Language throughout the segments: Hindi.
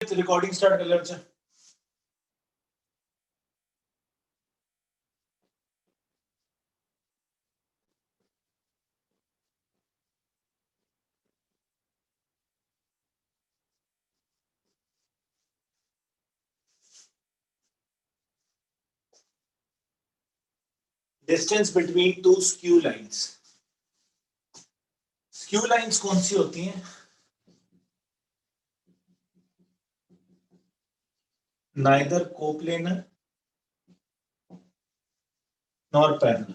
रिकॉर्डिंग स्टार्ट कर ले। Distance between to skew lines. Skew lines कौन सी होती हैं? Neither coplanar nor parallel.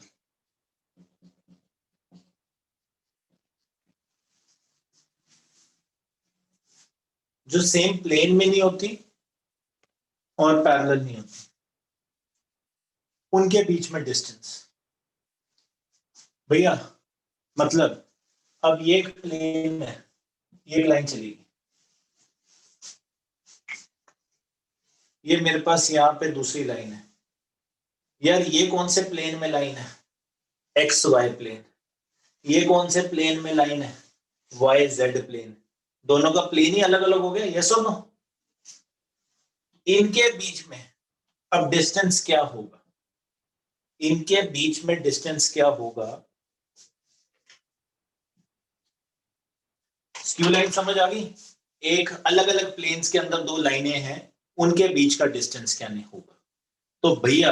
जो सेम प्लेन में नहीं होती और पैरेलल नहीं होती, उनके बीच में डिस्टेंस। भैया मतलब अब ये एक प्लेन है, ये एक लाइन चलेगी, ये मेरे पास यहां पे दूसरी लाइन है। यार ये कौन से प्लेन में लाइन है? X y plane. ये कौन से प्लेन में लाइन है? Y z plane. दोनों का प्लेन ही अलग अलग हो गया, यस और नो? इनके बीच में अब डिस्टेंस क्या होगा? इनके बीच में डिस्टेंस क्या होगा? स्क्यू लाइन समझ आ गई? एक अलग अलग प्लेन्स के अंदर दो लाइनें हैं, उनके बीच का डिस्टेंस क्या नहीं होगा? तो भैया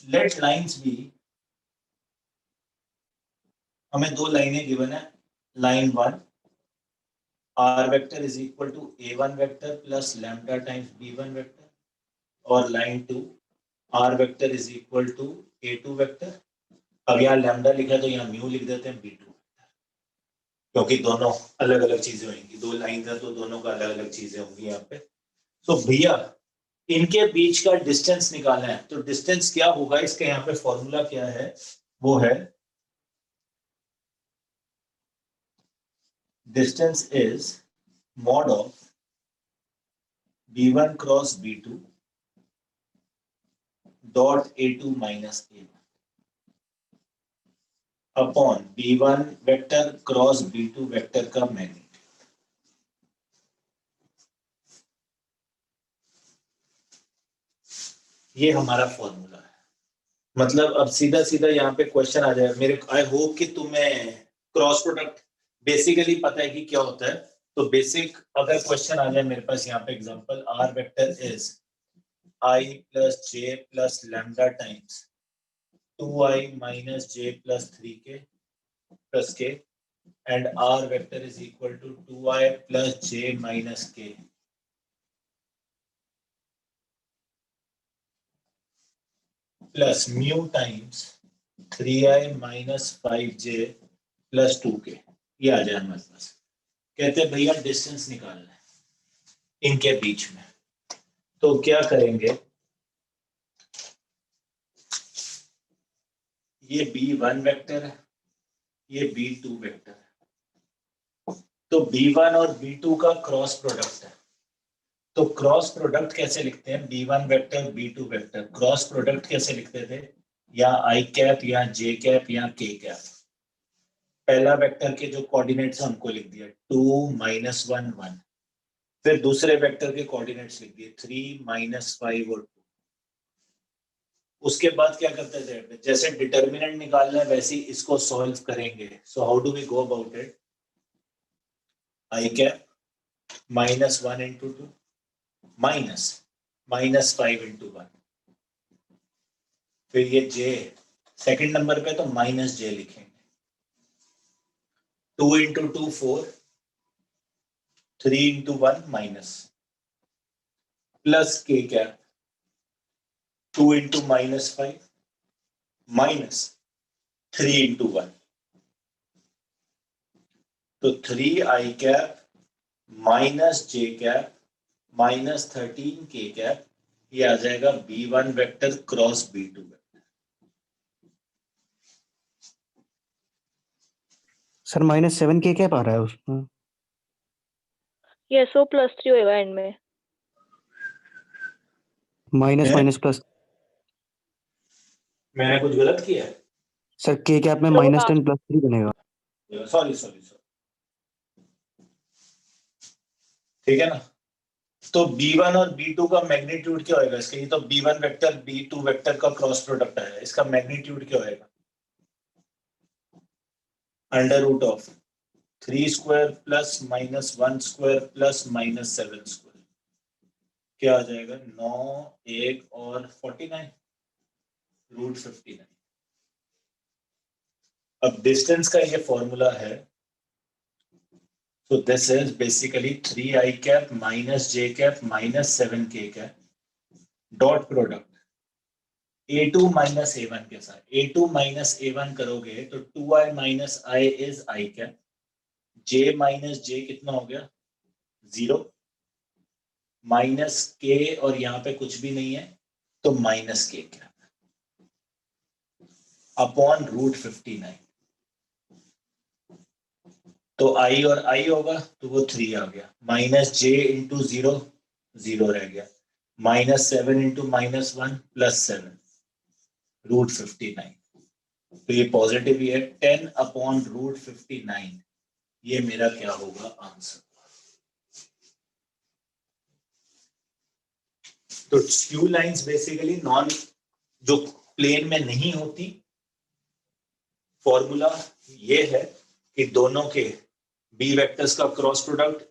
लेट लाइंस बी, हमें दो लाइनें गिवन है। Line 1 R vector is equal to a1 vector plus lambda times b1 vector, और line 2 R vector is equal to a2 vector. अब यहाँ लैम्डा लिखा तो यहाँ म्यू लिख देते हैं b2, क्योंकि दोनों अलग अलग चीजें होंगी। दो लाइन है तो दोनों का अलग अलग चीजें होंगी यहाँ पे। तो भैया इनके बीच का डिस्टेंस निकालना है, तो डिस्टेंस क्या होगा? इसका यहाँ पे फॉर्मूला क्या है? वो है distance is mod of b1 cross b2 dot a2 minus a1 upon b1 vector cross b2 vector का मैग्नीट्यूड। ये हमारा फॉर्मूला है। मतलब अब सीधा सीधा यहाँ पे क्वेश्चन आ जाए मेरे। आई होप कि तुम्हें क्रॉस प्रोडक्ट बेसिकली पता है कि क्या होता है। तो बेसिक अगर क्वेश्चन आ जाए मेरे पास यहाँ पे example, R vector is i plus j plus lambda times 2i minus j plus 3k plus k, and R vector is equal to 2i plus j minus k. Plus mu times 3i minus 5j plus 2k। ये आ जाए हमारे पास। कहते हैं भैया डिस्टेंस निकालना है इनके बीच में। तो क्या करेंगे? ये b1 वेक्टर है, ये b2 वेक्टर है। तो b1 और b2 का क्रॉस प्रोडक्ट है। तो क्रॉस प्रोडक्ट कैसे लिखते हैं? b1 vector b2 vector cross product कैसे लिखते थे? या आई कैप या जे कैप या के कैप। पहला वेक्टर के जो कोऑर्डिनेट्स हमको लिख दिया 2 माइनस 1 1, फिर दूसरे वेक्टर के कोऑर्डिनेट्स लिख दिए 3 माइनस 5 और 2। उसके बाद क्या करते थे? जैसे डिटर्मिनेंट निकालना है वैसे ही इसको सॉल्व करेंगे। So how do we go about it? I cap minus 1 into 2 minus minus 5 into 1, फिर ये जे सेकंड नंबर पे तो माइनस जे लिखेंगे। 2 इंटू 2 4, 3 इंटू 1 माइनस, प्लस के cap 2 into minus 5 minus 3 into 1, तो 3 आई कैप माइनस जे कैप माइनस 13 के कैप। ये आ जाएगा b1 vector cross b2 vector. Sir -7 के कैप आ रहा है उसमें। यस, वो +3 होएगा एंड में। Minus minus plus. मैंने कुछ गलत किया है? सर के कैप में -10 +3 बनेगा। सॉरी सॉरी सॉरी, ठीक है ना? तो B1 और B2 का मैग्नीट्यूड क्या होगा इसका? ये तो B1 वेक्टर B2 वेक्टर का क्रॉस प्रोडक्ट है, इसका मैग्नीट्यूड क्या होगा? Under root of 3 square plus minus 1 square plus minus 7 square, क्या आ जाएगा? 9, 1 और 49 रूट 59। अब डिस्टेंस का ये फॉर्मूला है, so this is basically 3i cap minus j cap minus 7k cap dot product a2 minus a1 के साथ। a2 minus a1 करोगे तो 2i minus I is i cap, j minus j कितना हो गया? 0 माइनस k और यहाँ पे कुछ भी नहीं है तो minus k cap upon root 59। तो i और i होगा तो वो 3 आ गया, माइनस j इंटू 0 0 रह गया, minus 7 into minus 1 plus 7 root 59। तो ये पॉजिटिव ही है, 10 अपॉन रूट 59 ये मेरा क्या होगा? आंसर। तो स्क्यू लाइंस बेसिकली नॉन जो प्लेन में नहीं होती, फॉर्मूला ये है कि दोनों के बी वेक्टर्स का क्रॉस प्रोडक्ट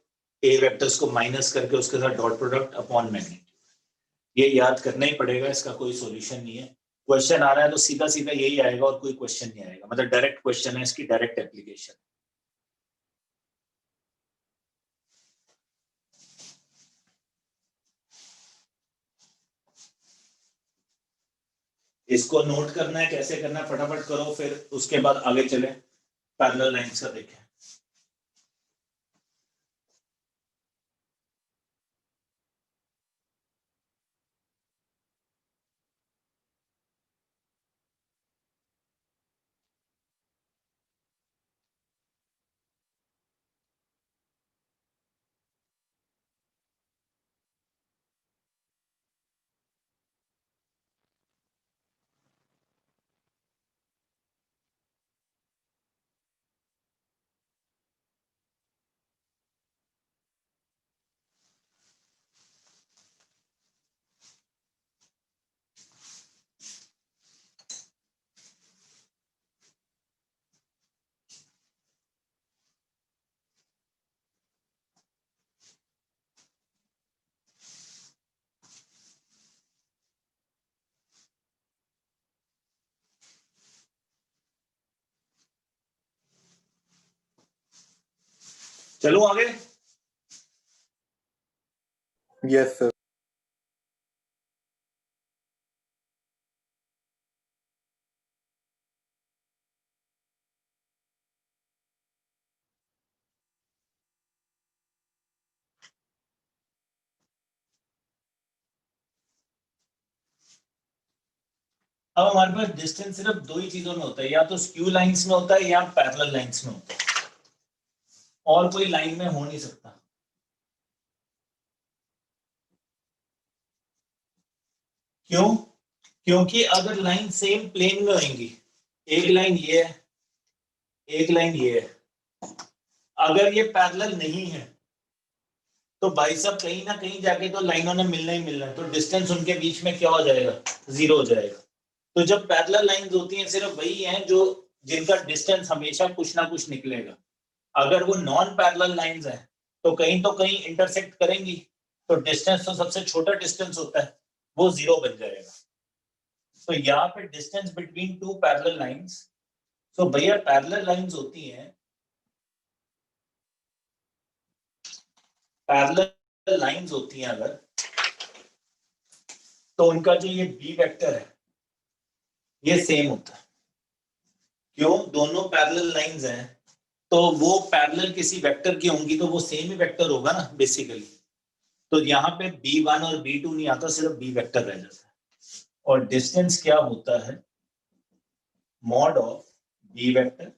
ए वेक्टर्स को माइनस करके उसके साथ डॉट प्रोडक्ट अपॉन मैग्नीट्यूड। ये याद करना ही पड़ेगा, इसका कोई सॉल्यूशन नहीं है। क्वेश्चन आ रहा है तो सीधा सीधा यही आएगा और कोई क्वेश्चन नहीं आएगा, मतलब डायरेक्ट क्वेश्चन है, इसकी डायरेक्ट एप्लीकेशन। इसको नोट करना है, कैसे करना है फटाफट करो, फिर उसके बाद आगे चले पैरेलल लाइंस का देखें। चलो आगे। Yes sir. अब हमारे पास डिस्टेंस सिर्फ दो ही चीजों में होता है, या तो स्क्यू लाइंस में होता है या पैरेलल लाइंस में होता है, और कोई लाइन में हो नहीं सकता। क्यों? क्योंकि अगर लाइन सेम प्लेन में होंगी, एक लाइन ये है, एक लाइन ये है, अगर ये पैरेलल नहीं है तो भाई साहब कहीं ना कहीं जाके तो लाइनों ने मिलना ही मिलना है, तो डिस्टेंस उनके बीच में क्या हो जाएगा? 0 हो जाएगा। तो जब पैरेलल लाइंस होती हैं सिर्फ वही हैं जो जिनका डिस्टेंस हमेशा कुछ ना कुछ निकलेगा। अगर वो नॉन पैरेलल लाइंस हैं तो कहीं इंटरसेक्ट करेंगी, तो डिस्टेंस तो सबसे छोटा डिस्टेंस होता है, वो 0 बन जाएगा। तो यहाँ पे distance between two parallel lines, तो भैया पैरेलल लाइंस होती हैं, पैरेलल लाइंस होती हैं अगर, तो उनका जो ये बी वेक्टर है ये सेम होता है। क्यों? दोनों पैरेलल लाइंस हैं तो वो पैरेलल किसी वेक्टर की होंगी तो वो सेम ही वेक्टर होगा ना बेसिकली। तो यहाँ पे B1 और B2 नहीं आता, सिर्फ बी वेक्टर रह जाता है। और डिस्टेंस क्या होता है? Mod of B vector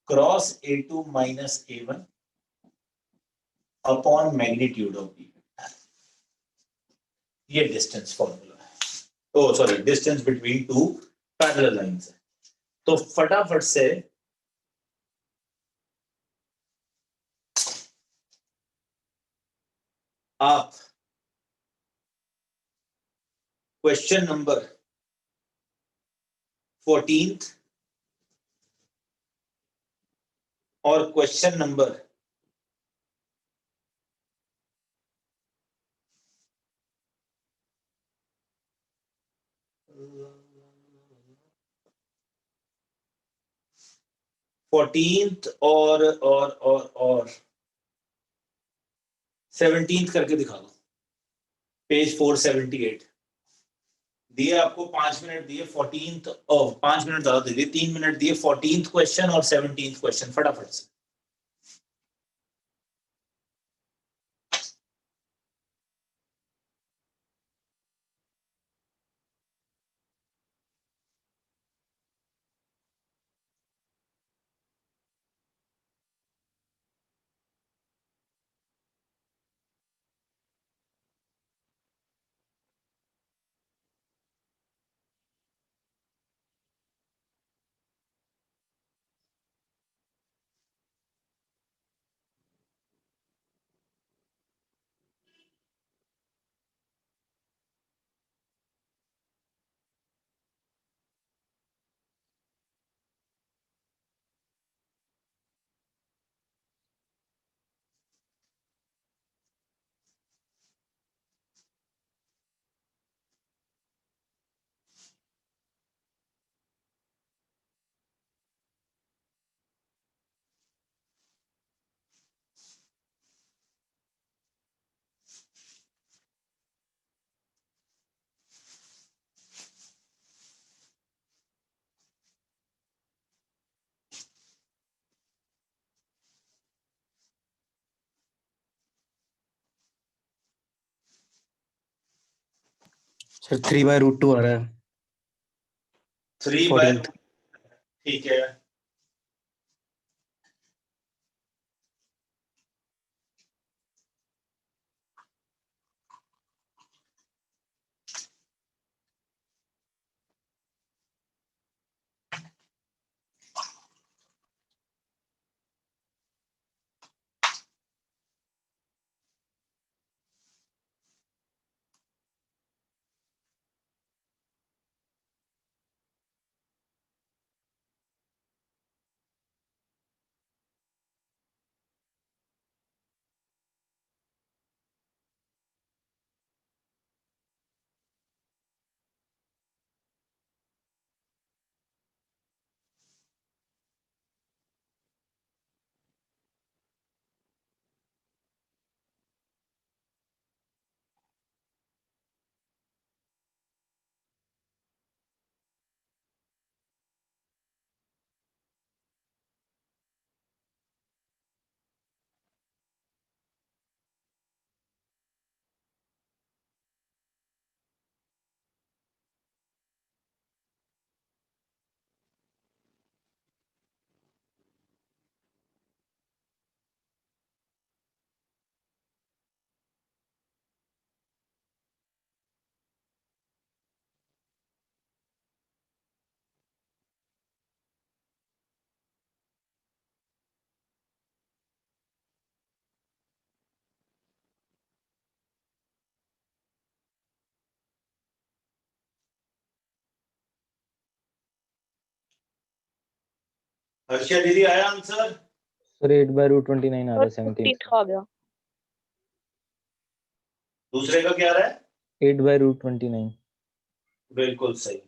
cross A2 minus A1 upon magnitude of B vector. ये डिस्टेंस फॉर्मूला है। Oh sorry, distance between two parallel lines है। तो फटाफट से आप क्वेश्चन नंबर 14 और क्वेश्चन नंबर 14 और 17 करके दिखा दो। पेज 478 दिए आपको 5 मिनट दिए 14 और 5 मिनट ज्यादा दे दिए 3 मिनट दिए 14th क्वेश्चन और 17th क्वेश्चन फटाफट से। सर 3/√2 आ रहा है 3 बाय 14th। ठीक है। हर्षा दीदी आया आंसर? सर 8/√29 आ रहा है 17th आ गया। दूसरे का क्या आ रहा है? 8/√29। बिल्कुल सही।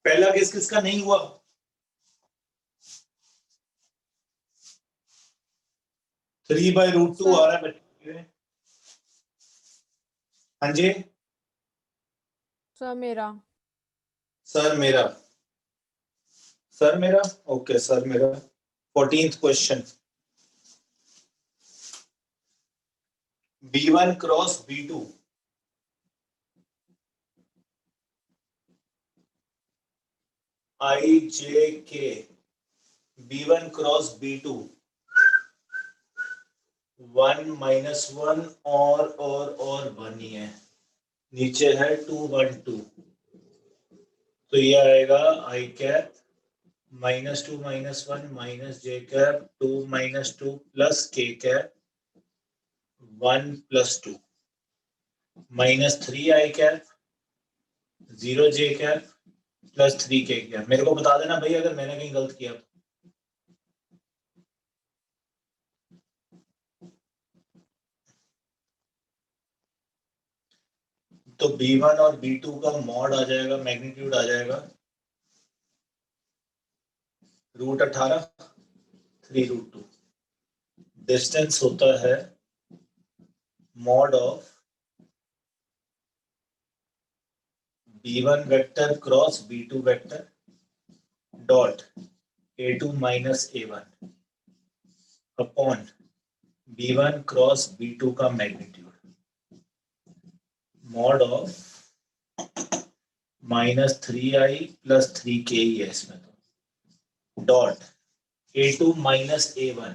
पहला किस किस का नहीं हुआ? 3/√2 आ रहा है बच्चे। हाँ जी सर मेरा सर मेरा ओके सर मेरा 14th question B1 cross B2 IJK B1 cross B2 1 -1 और 1 ही है, नीचे है 2 1 2, तो ये आएगा I cap -2 -1 -J cap 2 -2 plus K cap 1 + 2 -3 I cap 0 J cap plus 3 K cap. मेरे को बता देना भाई अगर मैंने कहीं गलत किया तो B1 और B2 का मॉड आ जाएगा, मैग्नीट्यूड आ जाएगा √18 3√2। डिस्टेंस होता है mod of B1 vector cross B2 vector dot A2 minus A1 upon B1 cross B2 का magnitude mod of -3I + 3K ही है इसमें तो dot A2 minus A1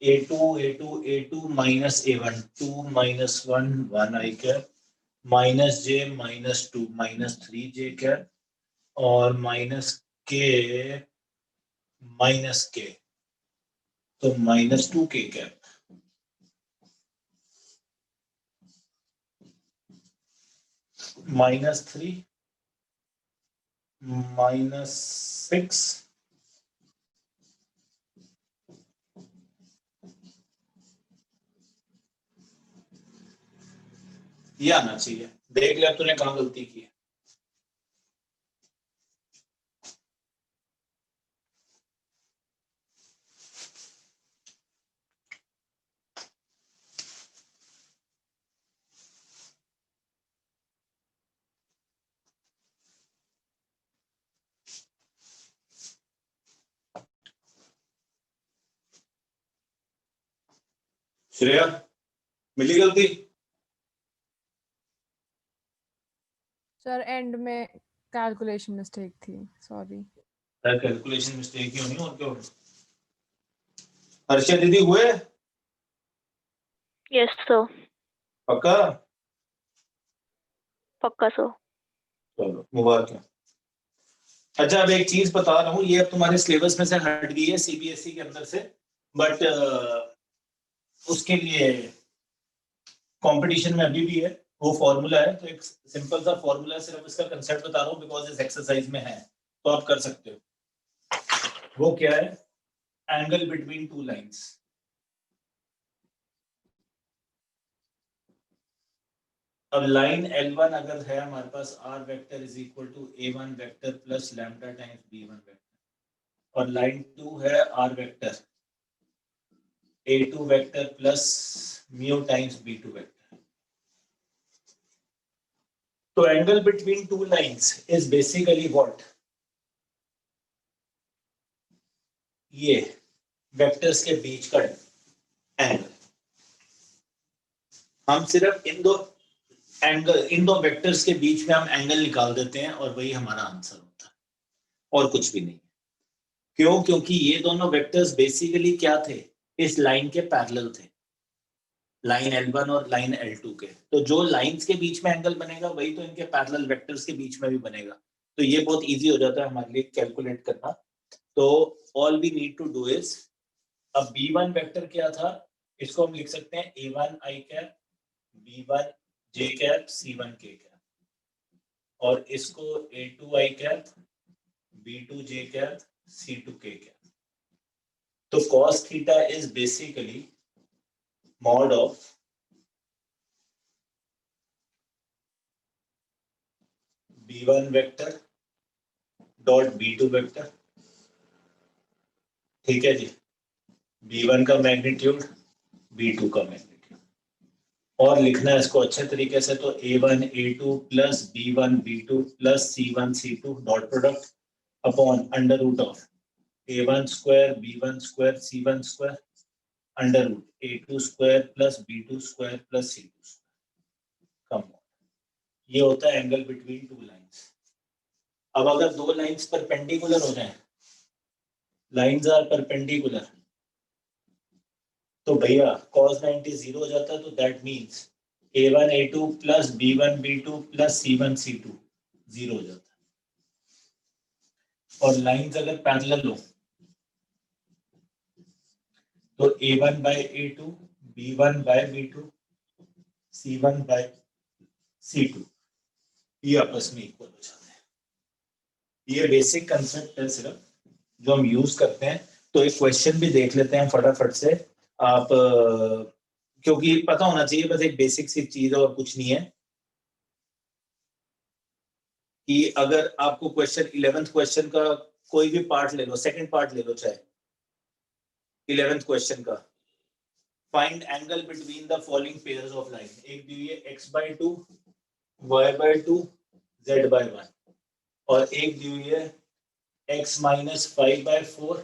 A2 minus A1 2 -1 1 I cap -J -2 -3 J cap और -K तो -2 K कैप -3 -6 ये आना चाहिए। देख ले अब तूने कहाँ गलती की है। श्रेया मिली गलती? सर एंड में कैलकुलेशन मिस्टेक थी, सॉरी। कैलकुलेशन मिस्टेक ही होनी और क्या होगा। हर्षा दीदी हुए? Yes sir. पक्का? पक्का सर। चलो मुबारक है। अच्छा अब एक चीज बता रहा हूँ, ये अब तुम्हारे सिलेबस में से हट गई है सीबीएसई के अंदर से, बट उसके लिए कंपटीशन में अभी भी है। वो फॉर्मूला है, तो एक सिंपल सा फॉर्मूला है, सिर्फ इसका कंसेप्ट बता रहा हूँ बिकॉज इस एक्सरसाइज में है, तो आप कर सकते हो। वो क्या है? Angle between two lines. अब लाइन L1 अगर है हमारे पास R vector is equal to A1 vector plus lambda times B1 vector, और लाइन 2 है R vector A2 vector plus mu times B2 vector. तो angle between two lines is basically what? ये वेक्टर्स के बीच का एंगल। हम सिर्फ इन दो वेक्टर्स के बीच में हम एंगल निकाल देते हैं और वही हमारा आंसर होता है, और कुछ भी नहीं। क्यों? क्योंकि ये दोनों वेक्टर्स बेसिकली क्या थे? इस लाइन के पैरेलल थे, लाइन L1 और लाइन L2 के। तो जो लाइंस के बीच में एंगल बनेगा वही तो इनके पैरेलल वेक्टर्स के बीच में भी बनेगा। तो ये बहुत इजी हो जाता है हमारे लिए कैलकुलेट करना। तो all we need to do is, अब B1 वेक्टर क्या था, इसको हम लिख सकते हैं A1 I cap B1 J cap C1 K cap, और इसको A2 I cap B2 J cap C2 K cap. तो cos theta is basically mod of B1 vector dot B2 vector, ठीक है जी, B1 का मैग्नीट्यूड, B2 का मैग्नीट्यूड, और लिखना है इसको अच्छे तरीके से तो A1 A2 plus B1 B2 plus C1 C2 dot product upon under root of A1 square B1 square C1 square under root A2 square plus B2 square plus C2 square. कम ये होता है एंगल बिटवीन टू लाइंस। अब अगर दो लाइंस परपेंडिकुलर हो जाएं, लाइंस आर परपेंडिकुलर, तो भैया cos 90 जीरो हो जाता है, तो that means A1 A2 plus B1 B2 plus C1 C2 zero हो जाता है। और लाइंस अगर पैरेलल हो तो A1 bye A2 B1 bye B2 C1 bye C2 ये आपस में इक्वल हो जाते हैं। ये बेसिक कंसेप्ट है सिर्फ जो हम यूज करते हैं। तो एक क्वेश्चन भी देख लेते हैं फटाफट से आप, क्योंकि पता होना चाहिए, बस एक बेसिक सी चीज है और कुछ नहीं है, कि अगर आपको क्वेश्चन 11th क्वेश्चन का कोई भी पार्ट ले लो, सेकंड पार्ट ले लो चाहे 11th क्वेश्चन का, find angle between the following pairs of line. एक दी हुई है x/2 y/2 z/1 और एक दी हुई है x minus 5/4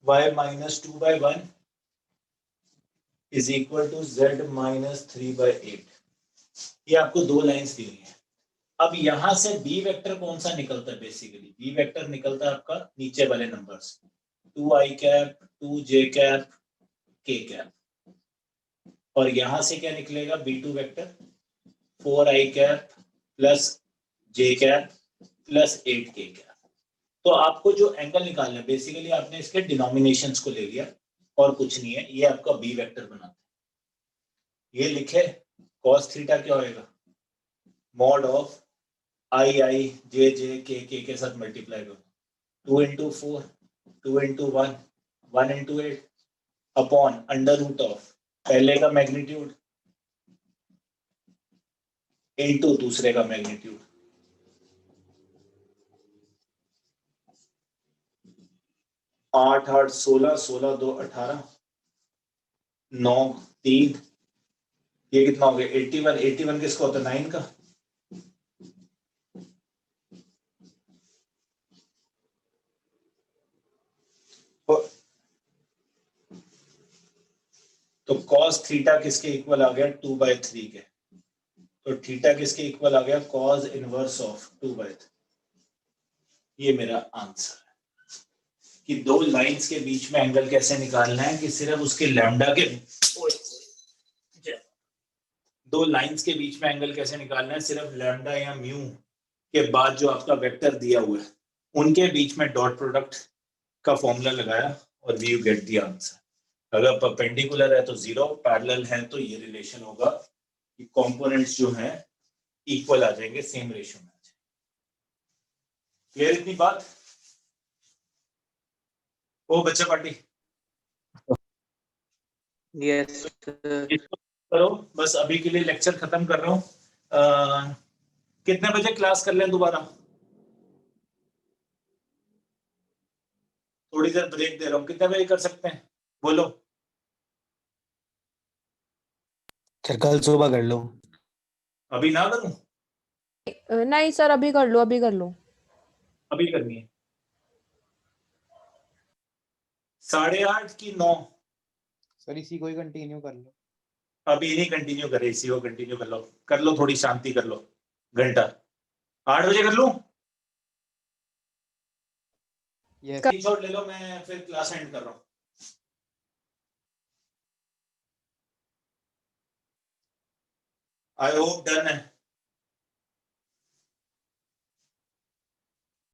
y minus 2/1 is equal to z minus 3/8। ये आपको दो लाइंस दी हुई है। अब यहां से बी वेक्टर कौन सा निकलता है? बेसिकली बी वेक्टर निकलता है आपका नीचे वाले numbers 2i cap 2j cap k cap, और यहां से क्या निकलेगा? b2 vector 4i cap plus j cap plus 8k cap. तो आपको जो एंगल निकालना है बेसिकली आपने इसके डिनोमिनेशंस को ले लिया और कुछ नहीं है, ये आपका बी वेक्टर बनाता है। ये लिखे cos थीटा क्या होएगा? मॉड ऑफ आई आई जे जे के के साथ मल्टीप्लाई करो 2 into 4 2 into 1 1 into 8 upon under root of पहले का मैग्नीट्यूड इनटू दूसरे का मैग्नीट्यूड। 8 8 16 16 2 18 9 3 ये कितना हो गया? 81 81 किसका होता है? 9 का। तो cos थीटा किसके इक्वल आ गया? 2/3 के। तो थीटा किसके इक्वल आ गया? cos inverse of 2/3। ये मेरा आंसर है कि दो लाइंस के बीच में एंगल कैसे निकालना है, कि सिर्फ उसके लैम्डा के दो लाइंस के बीच में एंगल कैसे निकालना है, सिर्फ लैम्डा या म्यू के बाद जो आपका वेक्टर दिया हुआ है उनके बीच में डॉट प्रोडक्ट का फॉर्मूला लगाया और we you get the answer. अगर परपेंडिकुलर है तो जीरो, पैरेलल है तो ये रिलेशन होगा कि कंपोनेंट्स जो हैं इक्वल आ जाएंगे, सेम रेशियो में आ जाएंगे। क्लियर इतनी बात? ओ बच्चा पार्टी यस करो, बस अभी के लिए लेक्चर खत्म कर रहा हूँ। कितने बजे क्लास कर लें दोबारा? थोड़ी देर ब्रेक दे रहा हूँ, कितने बजे कर सकते हैं? बोलो। सर कल सुबह कर लो। अभी ना करूं? नहीं सर अभी कर लो, अभी कर लो। अभी करनी है 8:30 की 9? सर इसी को ही कंटिन्यू कर लो। अभी नहीं कंटिन्यू करे, इसी को कंटिन्यू कर लो, थोड़ी शांति कर लो, घंटा 8 बजे कर लूं? स्क्रीनशॉट ले लो, मैं फिर क्लास एंड कर रहा हूँ। आई होप डन है।